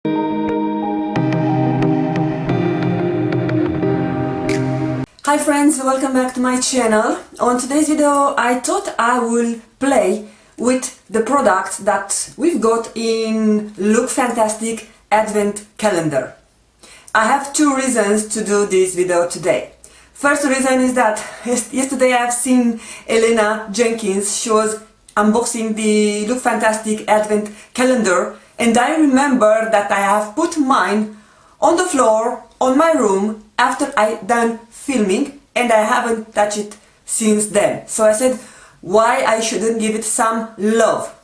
Hi friends, welcome back to my channel. On today's video I thought I will play with the products that we've got in Look Fantastic Advent Calendar. I have two reasons to do this video today. First reason is that yesterday I've seen Elena Jenkins, she was unboxing the Look Fantastic Advent Calendar, and I remember that I have put mine on the floor on my room after I done filming, and I haven't touched it since then. So I said why I shouldn't give it some love.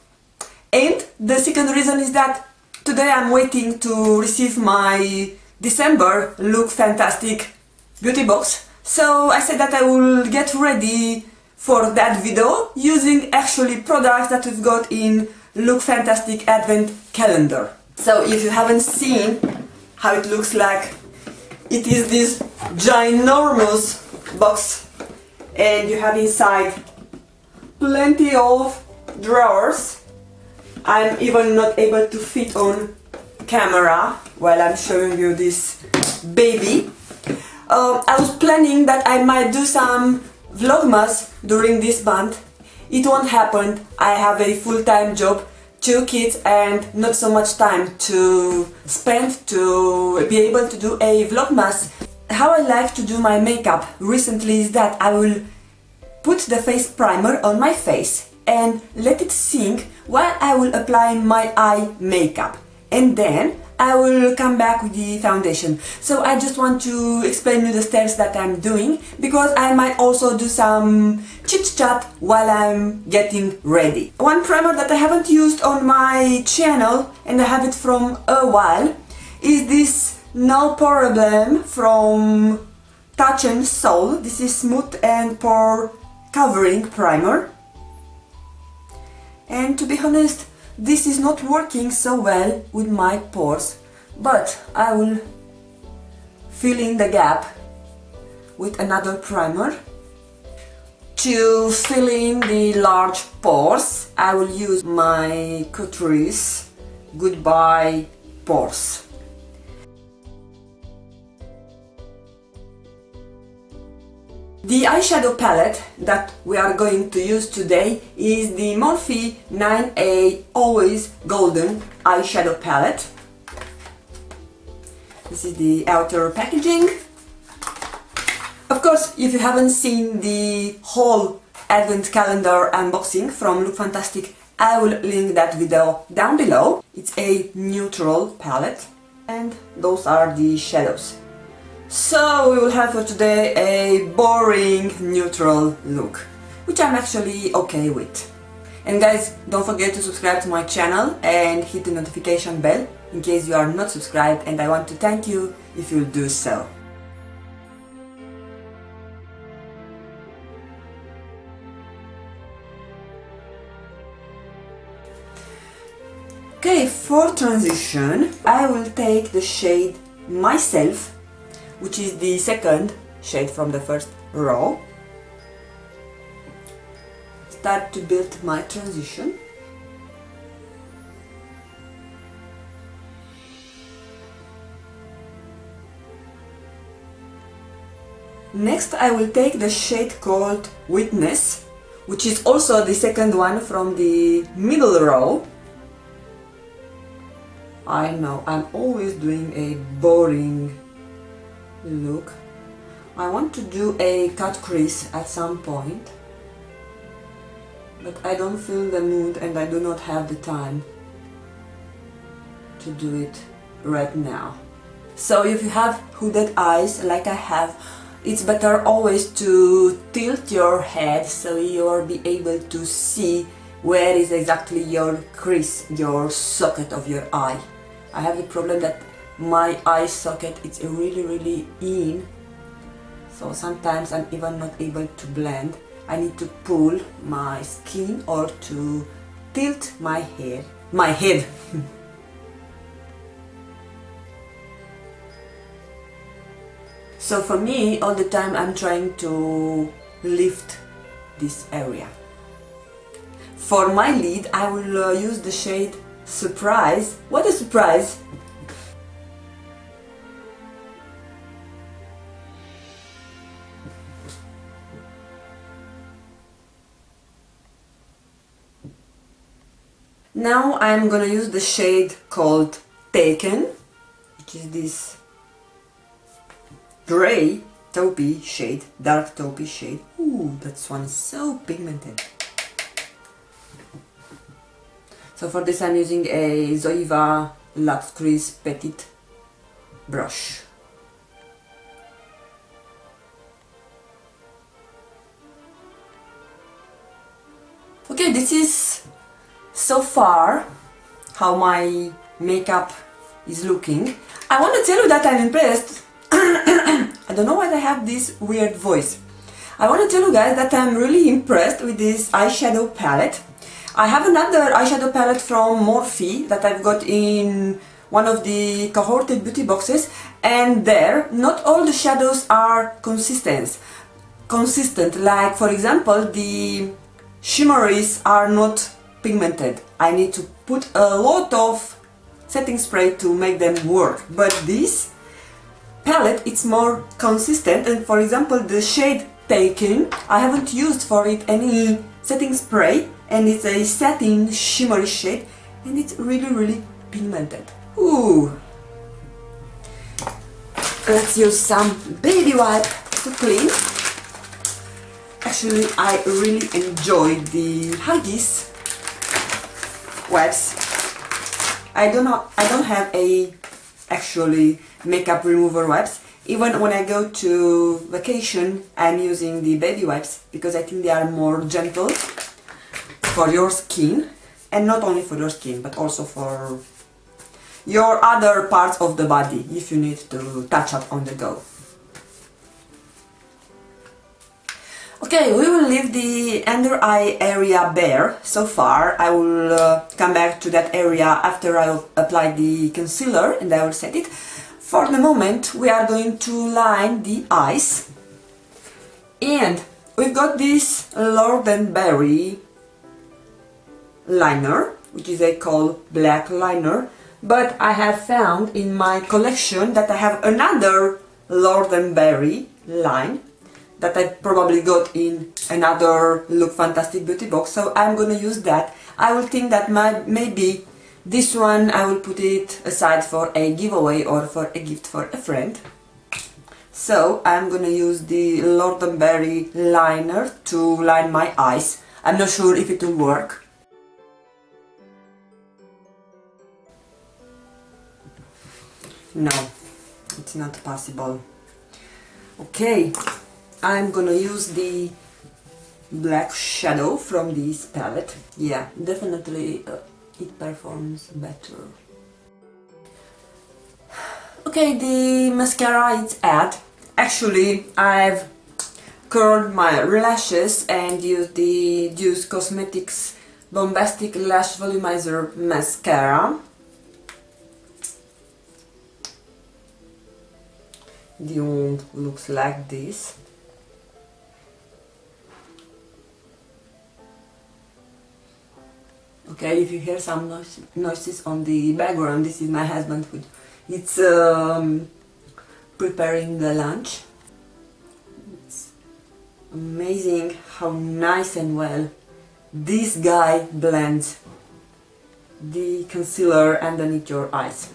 And the second reason is that today I'm waiting to receive my December Look Fantastic beauty box. So I said that I will get ready for that video using actually products that we've got in Look Fantastic Advent Calendar. So if you haven't seen how it looks like, it is this ginormous box, and you have inside plenty of drawers. I'm even not able to fit on camera while I'm showing you this baby. I was planning that I might do some vlogmas during this month. It won't happen. I have a full-time job, 2 kids, and not so much time to spend to be able to do a vlogmas. How I like to do my makeup recently is that I will put the face primer on my face and let it sink while I will apply my eye makeup, and then I will come back with the foundation. So I just want to explain you the steps that I'm doing, because I might also do some chit chat while I'm getting ready. One primer that I haven't used on my channel, and I have it from a while, is this No Poreblem from Touch and Soul. This is smooth and pore covering primer. And to be honest, this is not working so well with my pores, but I will fill in the gap with another primer. To fill in the large pores, I will use my Catrice Goodbye Pores. The eyeshadow palette that we are going to use today is the Morphe 9A Always Golden eyeshadow palette. This is the outer packaging. Of course, if you haven't seen the whole advent calendar unboxing from Look Fantastic, I will link that video down below. It's a neutral palette, and those are the shadows. So we will have for today a boring neutral look, which I'm actually okay with. And guys, don't forget to subscribe to my channel and hit the notification bell in case you are not subscribed, and I want to thank you if you'll do so. Okay, for transition, I will take the shade Myself, which is the second shade from the first row. Start to build my transition. Next I will take the shade called Witness, which is also the second one from the middle row. I know, I'm always doing a boring look. I want to do a cut crease at some point, but I don't feel the mood and I do not have the time to do it right now. So if you have hooded eyes like I have, it's better always to tilt your head so you'll be able to see where is exactly your crease, your socket of your eye. I have the problem that my eye socket is really in, so sometimes I'm even not able to blend. I need to pull my skin or to tilt my head. So for me, all the time I'm trying to lift this area. For my lid, I will use the shade Surprise. What a surprise! Now I'm gonna use the shade called Taken, which is this grey taupey shade, dark taupey shade. Ooh, that one is so pigmented. So for this I'm using a Zoeva Luxe Crease Petite brush. Okay, this is so far how my makeup is looking. I want to tell you that I'm impressed. I don't know why I have this weird voice. I want to tell you guys that I'm really impressed with this eyeshadow palette. I have another eyeshadow palette from Morphe that I've got in one of the cohorted beauty boxes, and there not all the shadows are consistent. Like for example the shimmeries are not pigmented. I need to put a lot of setting spray to make them work, but this palette it's more consistent. And for example the shade Taken, I haven't used for it any setting spray, and it's a satin shimmery shade and it's really pigmented. Ooh! Let's use some baby wipe to clean. Actually, I really enjoy the Huggies wipes. I don't have a actually makeup remover wipes. Even when I go to vacation, I'm using the baby wipes because I think they are more gentle for your skin, and not only for your skin but also for your other parts of the body if you need to touch up on the go. Okay, we will leave the under eye area bare so far. I will come back to that area after I apply the concealer and I will set it. For the moment we are going to line the eyes, and we've got this Lord & Berry liner, which is a Kohl black liner, but I have found in my collection that I have another Lord & Berry line that I probably got in another Look Fantastic beauty box, so I'm gonna use that. I will think that maybe this one I will put it aside for a giveaway or for a gift for a friend. So I'm gonna use the Lord & Berry liner to line my eyes. I'm not sure if it will work. No, it's not possible. Okay, I'm gonna use the black shadow from this palette. Yeah, definitely it performs better. Okay, the mascara is add. Actually, I've curled my lashes and used the Juice Cosmetics Bombastic Lash Volumizer mascara. The wand looks like this. Okay, if you hear some noises on the background, this is my husband who it's preparing the lunch. It's amazing how nice and well this guy blends the concealer underneath your eyes.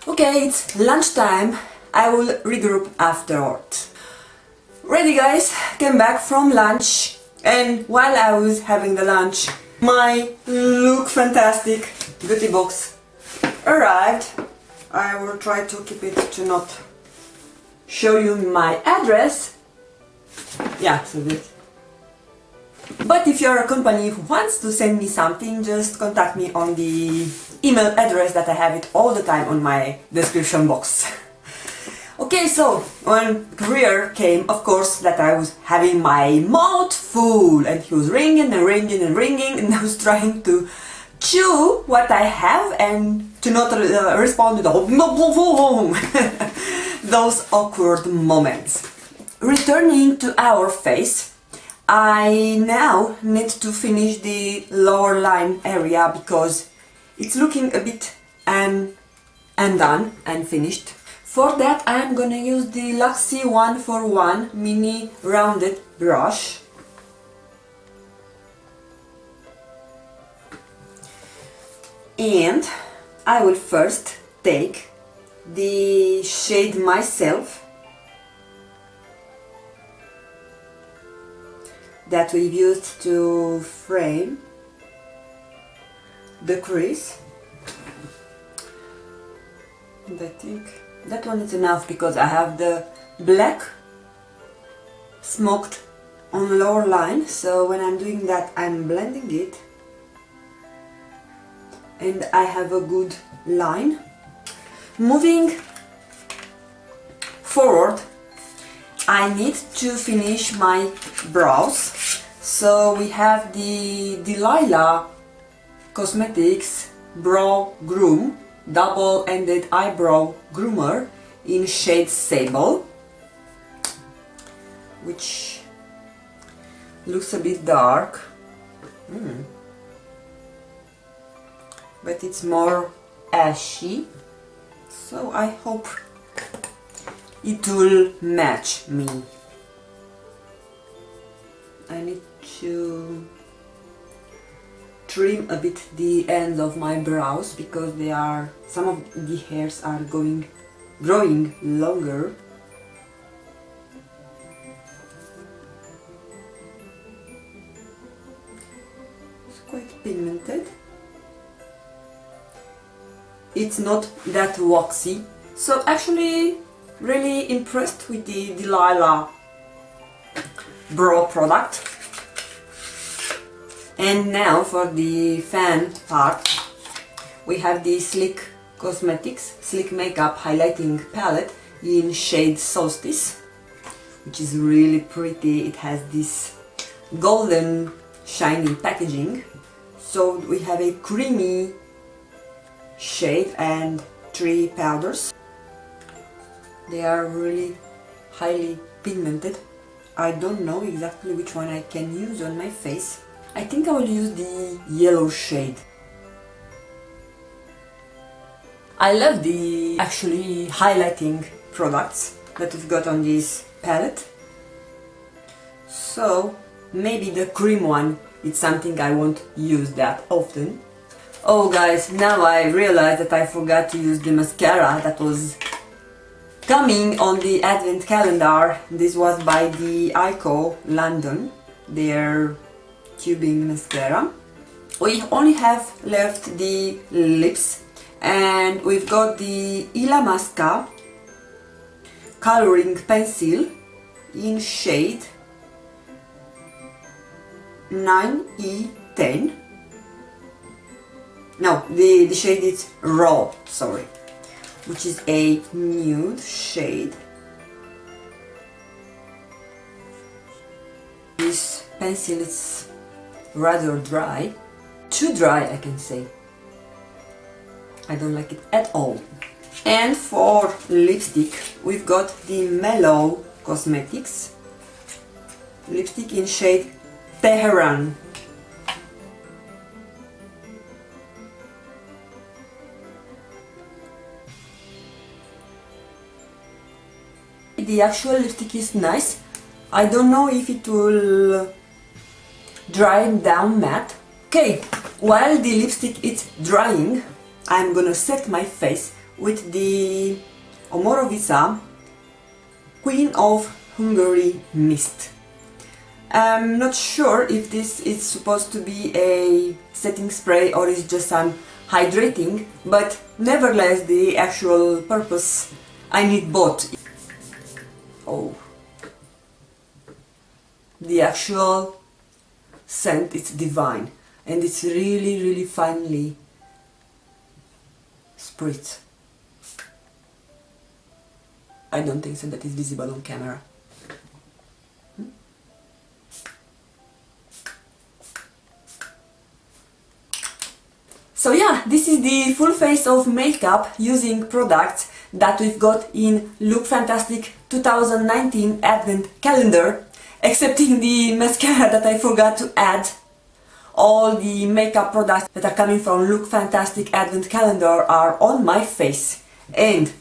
Okay, it's lunchtime. I will regroup afterwards. Ready guys, came back from lunch, and while I was having the lunch, my Look Fantastic beauty box arrived. I will try to keep it to not show you my address. Yeah, so good. But if you're a company who wants to send me something, just contact me on the email address that I have it all the time on my description box. Okay, so when courier came, of course that I was having my mouth full, and he was ringing and ringing and ringing, and I was trying to chew what I have and to not respond to the those awkward moments. Returning to our face, I now need to finish the lower line area because it's looking a bit undone and finished. For that I am gonna use the Luxie 141 mini rounded brush. And I will first take the shade Myself that we've used to frame the crease. And I think that one is enough because I have the black smoked on lower line, so when I'm doing that I'm blending it and I have a good line. Moving forward, I need to finish my brows. So we have the Delilah Cosmetics Brow Groom double-ended eyebrow groomer in shade Sable, which looks a bit dark, but it's more ashy, so I hope it will match me. I need to trim a bit the end of my brows because they are, some of the hairs are growing longer. It's quite pigmented. It's not that waxy, so actually really impressed with the Delilah brow product. And now for the fan part, we have the Sleek Cosmetics Sleek Makeup Highlighting Palette in shade Solstice, which is really pretty. It has this golden shiny packaging. So we have a creamy shade and 3 powders. They are really highly pigmented. I don't know exactly which one I can use on my face. I think I will use the yellow shade. I love the actually highlighting products that we've got on this palette. So maybe the cream one is something I won't use that often. Oh guys, now I realize that I forgot to use the mascara that was coming on the advent calendar. This was by the Kohl London, their tubing mascara. We only have left the lips, and we've got the Illamasqua coloring pencil in shade 9E10. No, the shade is Raw, sorry, which is a nude shade. This pencil is rather dry, too dry I can say. I don't like it at all. And for lipstick, we've got the Mellow Cosmetics lipstick in shade Tehran. The actual lipstick is nice. I don't know if it will dry down matte. Okay, while the lipstick is drying, I'm gonna set my face with the Omorovisa Queen of Hungary Mist. I'm not sure if this is supposed to be a setting spray or is just some hydrating, but nevertheless the actual purpose, I need both. Oh, the actual scent is divine, and it's really finely spritz. I don't think so that is visible on camera. So yeah, this is the full face of makeup using products that we've got in Look Fantastic 2019 Advent Calendar. excepting the mascara that I forgot to add. All the makeup products that are coming from Look Fantastic Advent Calendar are on my face. And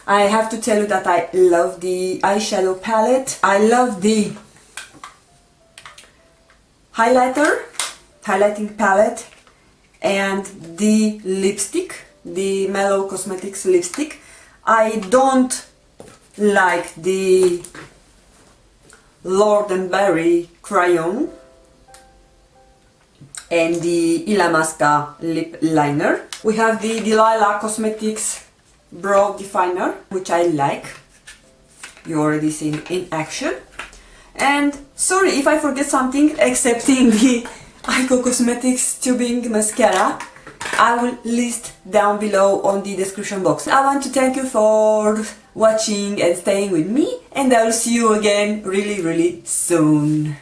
I have to tell you that I love the eyeshadow palette. I love the highlighting palette and the lipstick, the Mellow Cosmetics lipstick. I don't like the Lord and Berry Crayon and the Illamasqua lip liner. We have the Delilah Cosmetics brow definer, which I like. You already seen in action. And sorry if I forget something, excepting the Ico Cosmetics tubing mascara. I will list down below on the description box. I want to thank you for watching and staying with me, and I will see you again really soon.